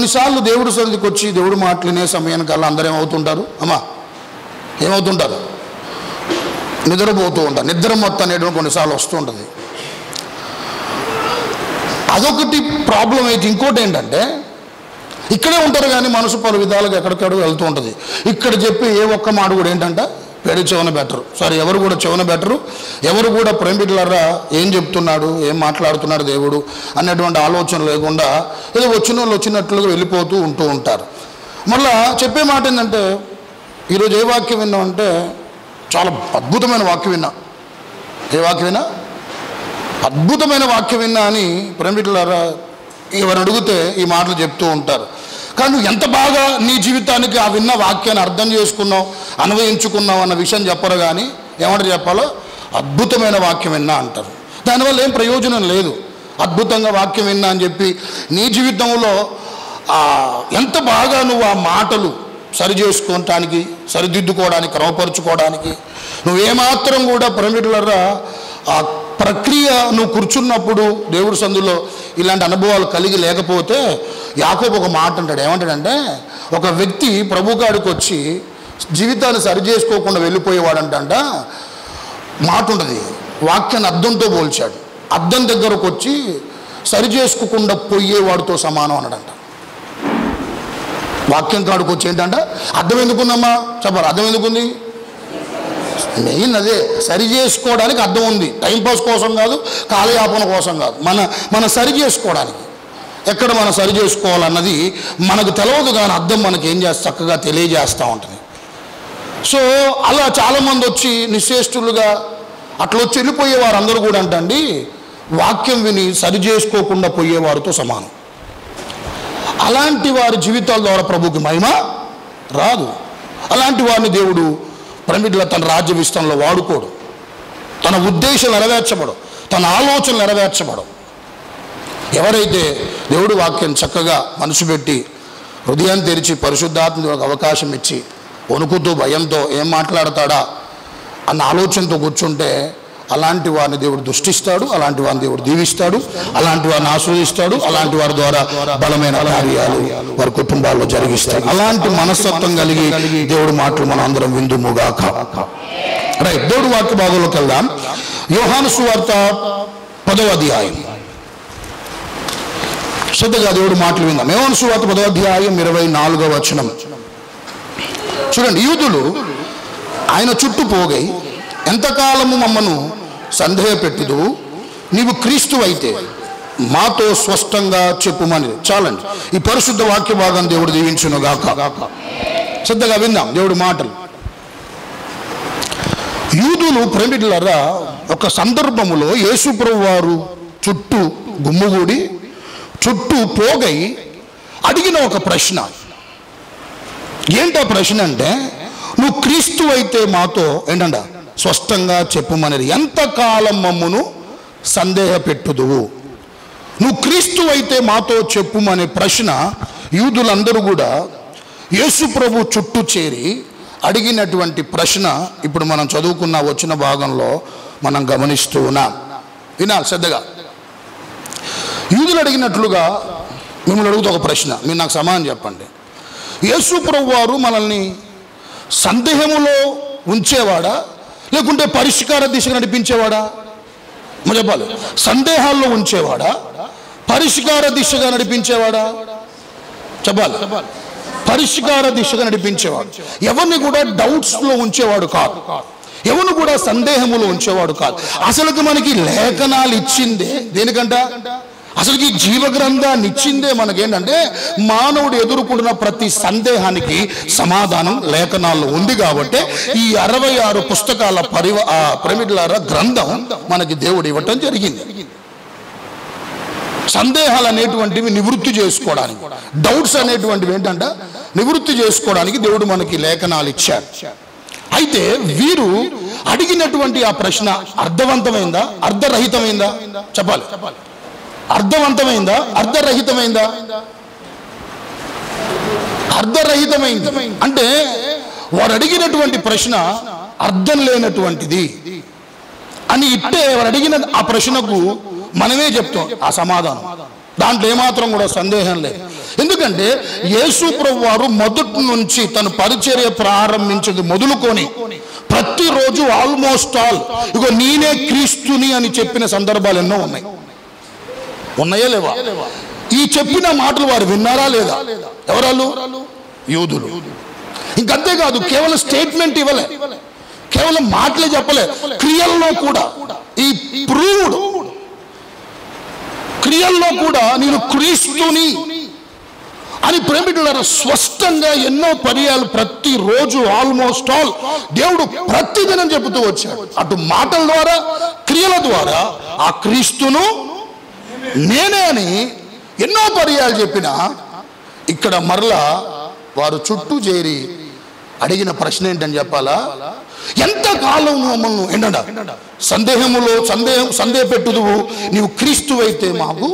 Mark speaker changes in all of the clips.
Speaker 1: కొన్నిసార్లు దేవుడు సన్నిధికి వచ్చి దేవుడు మాట్లాడినే సమయానికల్లా అందరూ ఏమవుతుంటారు? అమ్మా ఏమవుతుంటారు? నిద్రపోతూ ఉంటారు. నిద్ర మొత్తం అనేటువంటి కొన్నిసార్లు వస్తూ ఉంటుంది. అదొకటి ప్రాబ్లం అయితే ఇంకోటి ఏంటంటే ఇక్కడే ఉంటారు కానీ మనసు పలు విధాలుగా ఎక్కడికక్కడ వెళ్తూ ఉంటుంది. ఇక్కడ చెప్పి ఏ ఒక్క మాట కూడా ఏంటంటే పెడి చెవున బెటరు. సారీ, ఎవరు కూడా చెవున బెటరు, ఎవరు కూడా ప్రేమికులరా ఏం చెప్తున్నాడు, ఏం మాట్లాడుతున్నాడు దేవుడు అనేటువంటి ఆలోచన లేకుండా ఏదో వచ్చిన వాళ్ళు వచ్చినట్లుగా వెళ్ళిపోతూ ఉంటారు. మళ్ళా చెప్పే మాట ఏంటంటే ఈరోజు ఏ వాక్యం విన్నామంటే చాలా అద్భుతమైన వాక్యం విన్నా. ఏ వాక్యం విన్నా? అద్భుతమైన వాక్యం విన్నా అని ప్రేమికులరా ఎవరు అడిగితే ఈ మాటలు చెప్తూ ఉంటారు. కానీ నువ్వు ఎంత బాగా నీ జీవితానికి ఆ విన్న వాక్యాన్ని అర్థం చేసుకున్నావు, అన్వయించుకున్నావు అన్న విషయం చెప్పరు. కానీ ఏమంటారు చెప్పాలో అద్భుతమైన వాక్యం విన్నా అంటారు. దానివల్ల ఏం ప్రయోజనం లేదు. అద్భుతంగా వాక్యం విన్నా అని చెప్పి నీ జీవితంలో ఎంత బాగా నువ్వు ఆ మాటలు సరి చేసుకోవటానికి, సరిదిద్దుకోవడానికి, క్రమపరుచుకోవడానికి నువ్వేమాత్రం కూడా ప్రేమికులరా ఆ ప్రక్రియ నువ్వు కూర్చున్నప్పుడు దేవుడి సందులో ఇలాంటి అనుభవాలు కలిగి లేకపోతే యాకోబు ఒక మాట అంటాడు. ఏమంటాడంటే ఒక వ్యక్తి ప్రభుకాడికి వచ్చి జీవితాన్ని సరి చేసుకోకుండా వెళ్ళిపోయేవాడంట. మాట ఉంటుంది, వాక్యాన్ని అద్దంతో పోల్చాడు. అద్దం దగ్గరకు వచ్చి సరి చేసుకోకుండా పోయేవాడితో సమానం అన్నాడంట. వాక్యం కాడికి వచ్చి ఏంటంట అర్థం ఎందుకుందమ్మా చెప్పాలి? అర్థం ఎందుకుంది? మెయిన్ అదే, సరి చేసుకోవడానికి అర్థం ఉంది. టైంపాస్ కోసం కాదు, కాలయాపన కోసం కాదు, మన సరి చేసుకోవడానికి. ఎక్కడ మనం సరి చేసుకోవాలన్నది మనకు తెలియదు కానీ అర్థం మనకి ఏం చేస్తే చక్కగా తెలియజేస్తూ ఉంటుంది. సో అలా చాలామంది వచ్చి నిశ్చేష్టులుగా అట్లా వచ్చి వెళ్ళిపోయేవారు అందరూ కూడా అంటండి వాక్యం విని సరి చేసుకోకుండా పోయేవారితో సమానం. అలాంటి వారి జీవితాల ద్వారా ప్రభుకి మహిమ రాదు. అలాంటి వారిని దేవుడు ప్రేమికుల తన రాజ్య విస్తరణలో వాడుకోడు. తన ఉద్దేశం నెరవేర్చబడు, తన ఆలోచనలు నెరవేర్చబడు. ఎవరైతే దేవుడు వాక్యం చక్కగా మనసు పెట్టి హృదయాన్ని తెరిచి పరిశుద్ధాత్మకు అవకాశం ఇచ్చి వణుకుతూ భయంతో ఏం మాట్లాడతాడా అన్న ఆలోచనతో కూర్చుంటే అలాంటి వారిని దేవుడు దృష్టిస్తాడు, అలాంటి వారిని దేవుడు దీవిస్తాడు, అలాంటి వారిని ఆస్వాదిస్తాడు, అలాంటి వారి ద్వారా బలమైన కార్యాలు వారి కుటుంబాల్లో జరిగిస్తాడు. అలాంటి మనస్తత్వం కలిగి దేవుడు మాటలు మనం అందరం విందుముగాక. రైట్, దేవుడు వాక్య భాగంలోకి వెళ్దాం. యోహాను సువార్త 10వ అధ్యాయం. శ్రద్ధగా దేవుడు మాటలు విందాం. యోహాను సువార్త 10వ అధ్యాయం 24వ వచనం చూడండి. యూదులు ఆయన చుట్టూ పోగై ఎంతకాలము మమ్మను సందేహపెట్టుదు, నీవు క్రీస్తు అయితే మాతో స్పష్టంగా చెప్పుమని. చాలండి, ఈ పరిశుద్ధ వాక్య భాగం దేవుడు దీవించును గాక. శ్రద్ధగా విందాం దేవుడి మాటలు. యూదులు ప్రేమికులారా ఒక సందర్భములో యేసు ప్రభువు వారు చుట్టూ గుమ్ముగూడి చుట్టూ పోగై అడిగిన ఒక ప్రశ్న. ఏంటో ప్రశ్న అంటే నువ్వు క్రీస్తు అయితే మాతో ఏంటంట స్పష్టంగా చెప్పుమనేది. ఎంతకాలం మమ్మును సందేహపెట్టుదువు, నువ్వు క్రీస్తు అయితే మాతో చెప్పుమనే ప్రశ్న యూదులందరూ కూడా యేసు ప్రభు చుట్టూ చేరి అడిగినటువంటి ప్రశ్న ఇప్పుడు మనం చదువుకున్న వచ్చిన భాగంలో మనం గమనిస్తూ ఉన్నాం. వినాలి శ్రద్ధగా. యూదులు అడిగినట్లుగా మిమ్మల్ని అడుగుతూ ఒక ప్రశ్న, మీరు నాకు సమాధానం చెప్పండి. యేసు ప్రభు వారు మనల్ని సందేహములో ఉంచేవాడా లేకుంటే పరిష్కార దిశగా నడిపించేవాడా? మరి చెప్పాలి, సందేహాల్లో ఉంచేవాడా పరిష్కార దిశగా నడిపించేవాడా? చెప్పాలి, పరిష్కార దిశగా నడిపించేవాడు. ఎవరిని కూడా డౌట్స్లో ఉంచేవాడు కాదు, ఎవరిని కూడా సందేహములో ఉంచేవాడు కాదు. అసలుకి మనకి లేఖనాలు ఇచ్చిందే దేనికంట? అసలుకి జీవ గ్రంథాన్ని ఇచ్చిందే మనకేంటంటే మానవుడు ఎదుర్కొంటున్న ప్రతి సందేహానికి సమాధానం లేఖనాల్లో ఉంది. కాబట్టి ఈ 66 పుస్తకాల ప్రేమికులారా గ్రంథం మనకి దేవుడు ఇవ్వటం జరిగింది. సందేహాలు అనేటువంటివి నివృత్తి చేసుకోవడానికి, డౌట్స్ అనేటువంటివి ఏంటంటే నివృత్తి చేసుకోవడానికి దేవుడు మనకి లేఖనాలు ఇచ్చాడు. అయితే వీరు అడిగినటువంటి ఆ ప్రశ్న అర్థవంతమైందా అర్థరహితమైందా? చెప్పాలి, అర్థవంతమైందా అర్థరహితమైందా? అర్థరహితమైంది. అంటే వారు అడిగినటువంటి ప్రశ్న అర్థం లేనటువంటిది అని ఇట్టే వారు అడిగిన ఆ ప్రశ్నకు మనమే చెప్తాం ఆ సమాధానం. దాంట్లో ఏమాత్రం కూడా సందేహం లేదు. ఎందుకంటే యేసు ప్రభువు వారు మొదటి నుంచి తన పరిచర్య ప్రారంభించేది మొదలుకొని ప్రతిరోజు ఆల్మోస్ట్ ఆల్ ఇగో నేనే క్రీస్తుని అని చెప్పిన సందర్భాలు ఎన్నో ఉన్నాయి. ఉన్నాయా లేవా? ఈ చెప్పిన మాటలు వారు విన్నారా లేదా? ఎవరాలు? యూదులు. ఇంకంతేకాదు, కేవలం స్టేట్మెంట్ ఇవ్వలే, కేవలం మాటలే చెప్పలే, క్రియల్లో కూడా ఈ ప్రూవ్డ్, క్రియల్లో కూడా నేను క్రీస్తుని అని ప్రేమికులారా స్పష్టంగా ఎన్నో పర్యాలు ప్రతిరోజు ఆల్మోస్ట్ ఆల్ దేవుడు ప్రతిదినం చెబుతూ వచ్చాడు. అటు మాటల ద్వారా క్రియల ద్వారా ఆ క్రీస్తును నేనే అని ఎన్నో పర్యాలు చెప్పిన ఇక్కడ మరలా వారు చుట్టూ చేరి అడిగిన ప్రశ్న ఏంటని చెప్పాలా? ఎంతకాలం మమ్మల్ని ఏంటంట సందేహ పెట్టుదువు, నీవు క్రీస్తు అయితే మాకు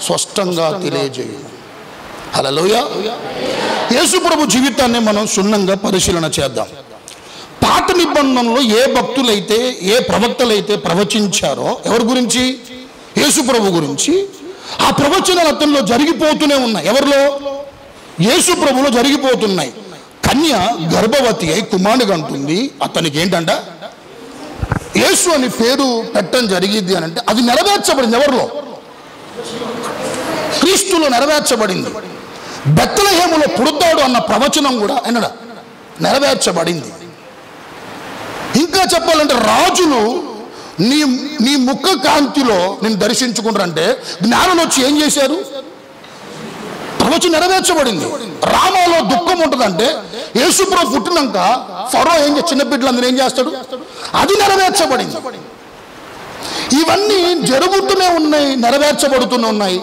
Speaker 1: స్పష్టంగా తెలియజేయు. హల్లెలూయా. యేసు ప్రభు జీవితాన్ని మనం క్షుణ్ణంగా పరిశీలన చేద్దాం. పాత నిబంధనలో ఏ భక్తులైతే ఏ ప్రవక్తలైతే ప్రవచించారో ఎవరి గురించి? యేసు ప్రభు గురించి. ఆ ప్రవచనాలు అతనిలో జరిగిపోతూనే ఉన్నాయి. ఎవరిలో? యేసు ప్రభులో జరిగిపోతున్నాయి. కన్య గర్భవతి అయి కుమారుడు అంటుంది. అతనికి ఏంటంట యేసు అని పేరు పెట్టడం జరిగింది అని అంటే అది నెరవేర్చబడింది. ఎవరిలో? క్రీస్తులో నెరవేర్చబడింది. బెత్లెహేములో పుడతాడు అన్న ప్రవచనం కూడా ఆయన నెరవేర్చబడింది. ఇంకా చెప్పాలంటే రాజులు నీ ముఖ కాంతిలో నేను దర్శించుకుంటారంటే జ్ఞానులు వచ్చి ఏం చేశారు? ప్రవచనం నెరవేర్చబడింది. రామాలో దుఃఖం ఉంటుందంటే యేసుప్రభు పుట్టినాక ఫరో ఏం చిన్న బిడ్డలందరూ ఏం చేస్తాడు? అది నెరవేర్చబడింది. ఇవన్నీ జరుగుతూనే ఉన్నాయి, నెరవేర్చబడుతూనే ఉన్నాయి.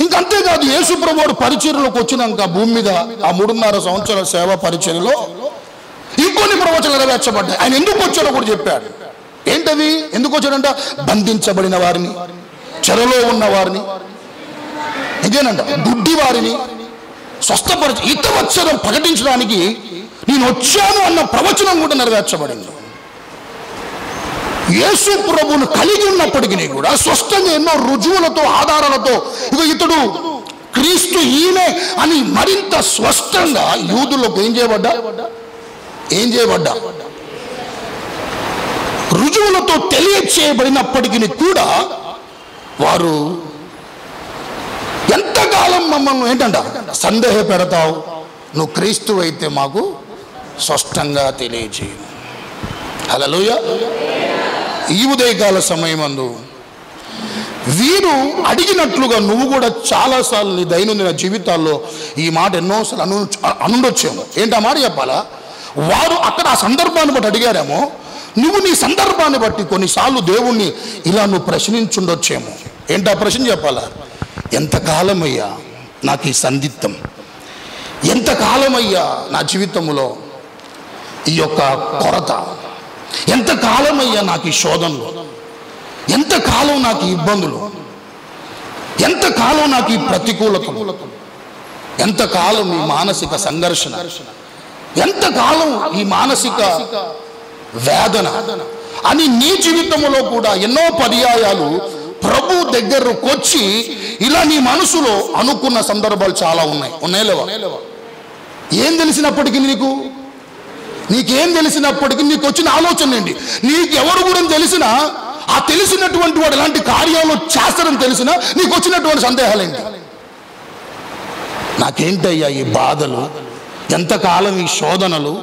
Speaker 1: ఇంకంతేకాదు, యేసుప్రభుడు పరిచర్యలోకి వచ్చినాక భూమి మీద ఆ 3.5 సంవత్సరాల సేవ పరిచర్యలో ఇంకొన్ని ప్రవచనాలు నెరవేర్చబడ్డాయి. ఆయన ఎందుకు వచ్చాడో కూడా చెప్పాడు. ఏంటవి? ఎందుకు వచ్చాడంట? బంధించబడిన వారిని, చెరలో ఉన్న వారిని, ఇదేనంట గుడ్డి వారిని స్వస్థపరిచి హితవత్సరం ప్రకటించడానికి నేను వచ్చాను అన్న ప్రవచనం కూడా నెరవేర్చబడింది. యేసు ప్రభువును కలిగి ఉన్నప్పటికీ కూడా స్పష్టంగా ఎన్నో రుజువులతో ఆధారాలతో ఇక ఇతడు క్రీస్తు ఈయనే అని మరింత స్పష్టంగా యూదులకు ఏం చేయబడ్డా రుజువులతో తెలియచేయబడినప్పటికీ కూడా వారు ఎంతకాలం మమ్మల్ని ఏంటంట సందేహ పెడతావు, నువ్వు క్రీస్తు అయితే మాకు స్పష్టంగా తెలియజేయు. హల్లెలూయా. ఈ ఉదయకాల సమయమందు వీరు అడిగినట్లుగా నువ్వు కూడా చాలాసార్లు నీ దైనందిన జీవితాల్లో ఈ మాట ఎన్నోసార్లు అనుండొచ్చేమో. ఏంటి ఆ మాట చెప్పాలా? వారు అక్కడ ఆ సందర్భాన్ని బట్టి అడిగారేమో, నువ్వు నీ సందర్భాన్ని బట్టి కొన్నిసార్లు దేవుణ్ణి ఇలా నువ్వు ప్రశ్నించుండొచ్చేమో. ఏంటి ఆ ప్రశ్న చెప్పాలా? ఎంతకాలమయ్యా నాకు ఈ సందిగ్ధం, ఎంతకాలమయ్యా నా జీవితంలో ఈ యొక్క కొరత, ఎంతకాలమయ్యా నాకు ఈ శోధనలు, ఎంతకాలం నాకు ఈ ఇబ్బందులు, ఎంతకాలం నాకు ఈ ప్రతికూలతలు, ఎంతకాలం ఈ మానసిక సంఘర్షణ, ఎంతకాలం ఈ మానసిక వేదన అని నీ జీవితంలో కూడా ఎన్నో పర్యాయాలు ప్రభు దగ్గరకు వచ్చి ఇలా నీ మనసులో అనుకున్న సందర్భాలు చాలా ఉన్నాయి లేవా? ఏం తెలిసినప్పటికీ నీకేం తెలిసినప్పటికీ నీకు వచ్చిన ఆలోచన ఏంటి? నీకు ఎవరు కూడా తెలిసినా ఆ తెలిసినటువంటి వాడు ఎలాంటి కార్యాలు చేస్తారని తెలిసినా నీకు వచ్చినటువంటి సందేహాలు ఏంటి? నాకేంటయ్యా ఈ బాధలు, ఎంతకాలం ఈ శోధనలు,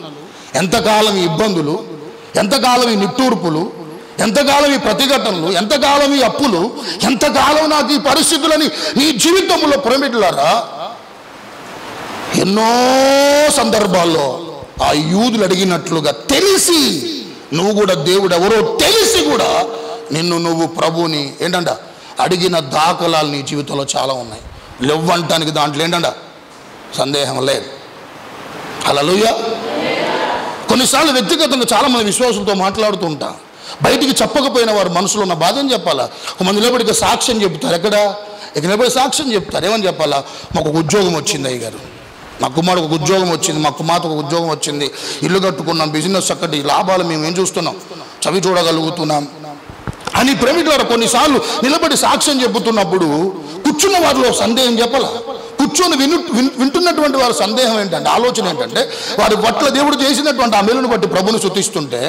Speaker 1: ఎంతకాలం ఈ ఇబ్బందులు, ఎంతకాలం ఈ నిట్టూర్పులు, ఎంతకాలం ఈ ప్రతిఘటనలు, ఎంతకాలం ఈ అప్పులు, ఎంతకాలం నాకు ఈ పరిస్థితులని నీ జీవితంలో ప్రేమికులారా ఎన్నో సందర్భాల్లో ఆ యూదులు అడిగినట్లుగా తెలిసి నువ్వు కూడా దేవుడు ఎవరో తెలిసి కూడా నువ్వు ప్రభుని ఏంటంట అడిగిన దాఖలాలు నీ జీవితంలో చాలా ఉన్నాయి. లేవంటానికి దాంట్లో ఏంటంట సందేహం లేదు. హల్లెలూయా. కొన్నిసార్లు వ్యక్తిగతంగా చాలామంది విశ్వాసులతో మాట్లాడుతూ ఉంటా, బయటికి చెప్పకపోయిన వారు మనసులో ఉన్న బాధని చెప్పాలా. కొంతమంది నిలబడికి సాక్ష్యం చెప్తారు. ఇక నిలబడి సాక్ష్యం చెప్తారు. ఏమని చెప్పాలా? మాకు ఒక ఉద్యోగం వచ్చింది అయ్యగారు, మా కుమారుడు ఒక ఉద్యోగం వచ్చింది, మా కుమార్తె ఒక ఉద్యోగం వచ్చింది, ఇల్లు కట్టుకున్నాం, బిజినెస్ చక్కటి లాభాలు మేము ఏం చూస్తున్నాం, చవి చూడగలుగుతున్నాం అని ప్రేమికులారా కొన్నిసార్లు నిలబడి సాక్ష్యం చెబుతున్నప్పుడు కూర్చున్న వారిలో సందేహం చెప్పాలా? కూర్చొని వింటున్నటువంటి వారి సందేహం ఏంటంటే, ఆలోచన ఏంటంటే, వారి పట్ల దేవుడు చేసినటువంటి ఆ మేలును బట్టి ప్రభుని స్తుతిస్తుంటే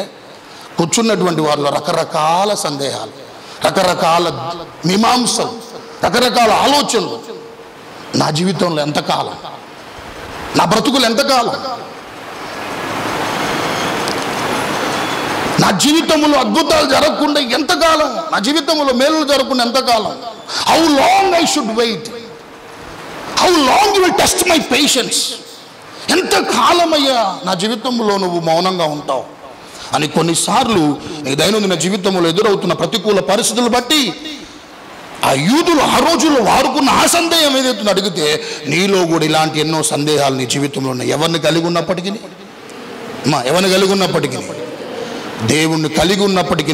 Speaker 1: కూర్చున్నటువంటి వారిలో రకరకాల సందేహాలు, రకరకాల మీమాంసలు, రకరకాల ఆలోచనలు. నా జీవితంలో ఎంతకాలం, నా బ్రతుకులు ఎంతకాలం, నా జీవితంలో అద్భుతాలు జరగకుండా ఎంతకాలం, నా జీవితంలో మేలులు జరగకుండా ఎంతకాలం? How long I should wait, how long you will test my patience. ఎంతకాలమయ్యా నా జీవితంలో నువ్వు మౌనంగా ఉంటావు అని కొన్నిసార్లు నీ దైనందిన జీవితంలో ఎదురవుతున్న ప్రతికూల పరిస్థితులు బట్టి ఆ యూదులు ఆ రోజుల్లో వాడుకున్న ఆ సందేహం ఏదైతుందో అడిగితే నీలో కూడా ఇలాంటి ఎన్నో సందేహాలు నీ జీవితంలో ఉన్నాయి. ఎవరిని కలిగి ఉన్నప్పటికీ, ఎవరిని కలిగి ఉన్నప్పటికీ, దేవుణ్ణి కలిగి ఉన్నప్పటికీ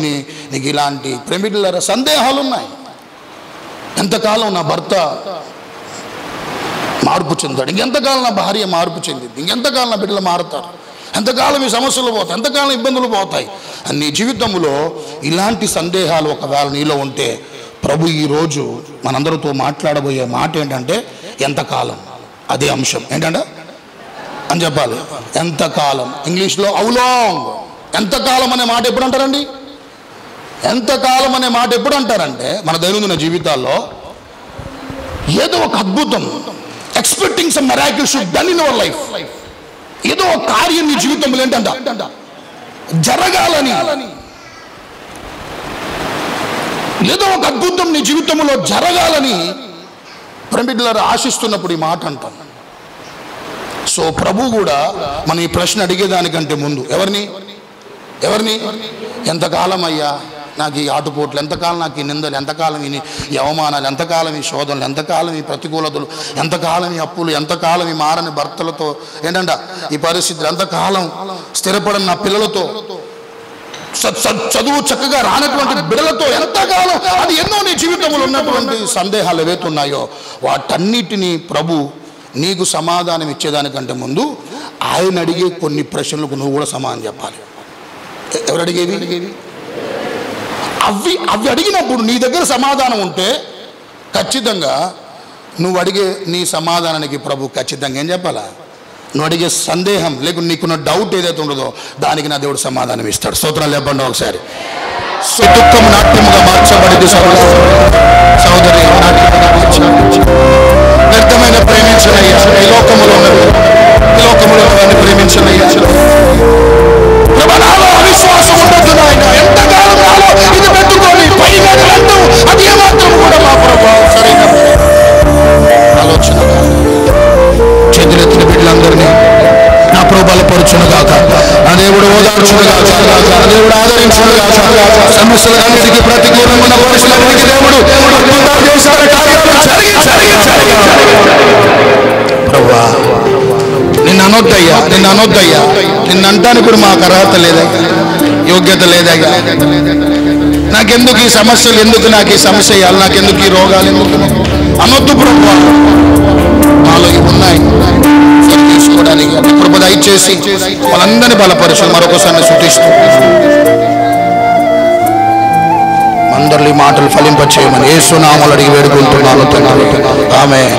Speaker 1: నీకు ఇలాంటి ప్రేమికుల సందేహాలు ఉన్నాయి. ఎంతకాలం నా భర్త మార్పు చెందాడు, ఇంకెంతకాలం నా భార్య మార్పు చెందింది, ఇంకెంతకాలం నా బిడ్డలు మారుతారు, ఎంతకాలం ఈ సమస్యలు పోతాయి, ఎంతకాలం ఇబ్బందులు పోతాయి అని నీ జీవితంలో ఇలాంటి సందేహాలు ఒకవేళ నీలో ఉంటే ప్రభు ఈరోజు మనందరితో మాట్లాడబోయే మాట ఏంటంటే ఎంతకాలం. అదే అంశం ఏంటంటే అని చెప్పాలి. ఎంతకాలం, ఇంగ్లీష్లో హౌ లాంగ్. ఎంతకాలం అనే మాట ఎప్పుడు అంటారండి? ఎంతకాలం అనే మాట ఎప్పుడు అంటారంటే మన దైనందిన జీవితాల్లో ఏదో ఒక అద్భుతం, expecting some miracle should done in our life. ఏదో ఒక కార్యం నీ జీవితంలో ఏంటంట జరగాలని, ఏదో ఒక అద్భుతం నీ జీవితంలో జరగాలని ప్రేమికులారా ఆశిస్తున్నప్పుడు ఈ మాట అంటాం. సో ప్రభు కూడా మన ఈ ప్రశ్న అడిగేదానికంటే ముందు ఎవరిని ఎంతకాలం అయ్యా నాకు ఈ ఆటుపోట్లు, ఎంతకాలం నాకు ఈ నిందలు, ఎంతకాలం ఈ అవమానాలు, ఎంతకాలం ఈ శోధనలు, ఎంతకాలం ఈ ప్రతికూలతలు, ఎంతకాలం ఈ అప్పులు, ఎంతకాలం ఈ మారని భర్తలతో ఏంటంట ఈ పరిస్థితులు, ఎంతకాలం స్థిరపడని నా పిల్లలతో, చదువు చక్కగా రానటువంటి బిడ్డలతో, ఎంతకాలం, అది ఎన్నో నీ జీవితంలో ఉన్నటువంటి సందేహాలు ఏవైతున్నాయో వాటన్నిటినీ ప్రభు నీకు సమాధానం ఇచ్చేదానికంటే ముందు ఆయన అడిగే కొన్ని ప్రశ్నలకు నువ్వు కూడా సమాధానం చెప్పాలి. ఎవరు అడిగేది? అవి అడిగినప్పుడు నీ దగ్గర సమాధానం ఉంటే ఖచ్చితంగా నువ్వు అడిగే నీ సమాధానానికి ప్రభు ఖచ్చితంగా ఏం చెప్పాలా? నువ్వు అడిగే సందేహం లేకుండా నీకున్న డౌట్ ఏదైతే ఉండదో దానికి నా దేవుడు సమాధానం ఇస్తాడు. స్తోత్రాలు చెప్పండి ఒకసారి. దుఃఖం నాట్యముగా మార్చబడింది సహోదరి, వ్యర్థమైన ప్రేమించనయ్యా, ఈ లోకములో ప్రేమించనయ్యా. నాలో అవిశ్వాసం ఉండదు నాయన, ఎంతకాలం నాలో ఇది పెట్టుకొని పైగా అది ఏమాత్రం కూడా మా ప్రభావం సరైన ఆలోచన. చేతులెత్తిన బిడ్డలందరినీ నా ప్రభు బలపరుచునుగాక, నా దేవుడు ఓదార్చునుగాక, నా దేవుడు ఆదరించునుగాక. సమస్యలన్నిటికీ ప్రతికూలమైన పరిస్థితులకి దేవుడు ప్రభువా నిన్ను అనొద్దయ్యా, నిన్ను అంటానికి కూడా మాకు అర్హత లేదయ్యా, యోగ్యత లేదయ్యా. నాకెందుకు ఈ సమస్యలు, ఎందుకు నాకు ఈ సమస్య ఇవ్వాలి, నాకెందుకు ఈ రోగాలు, ఎందుకు అనొద్దు ప్రభువా. నాలో ఇవి ఉన్నాయి తీసుకోవడానికి కృప దయచేసి వాళ్ళందరినీ బలపరుచు. మరొకసారి శుద్ధిస్తూ అందరి మాటలు ఫలింపచేయమని యేసు నామములో అడిగి వేడుకుంటున్నాను తండ్రి. ఆమేన్.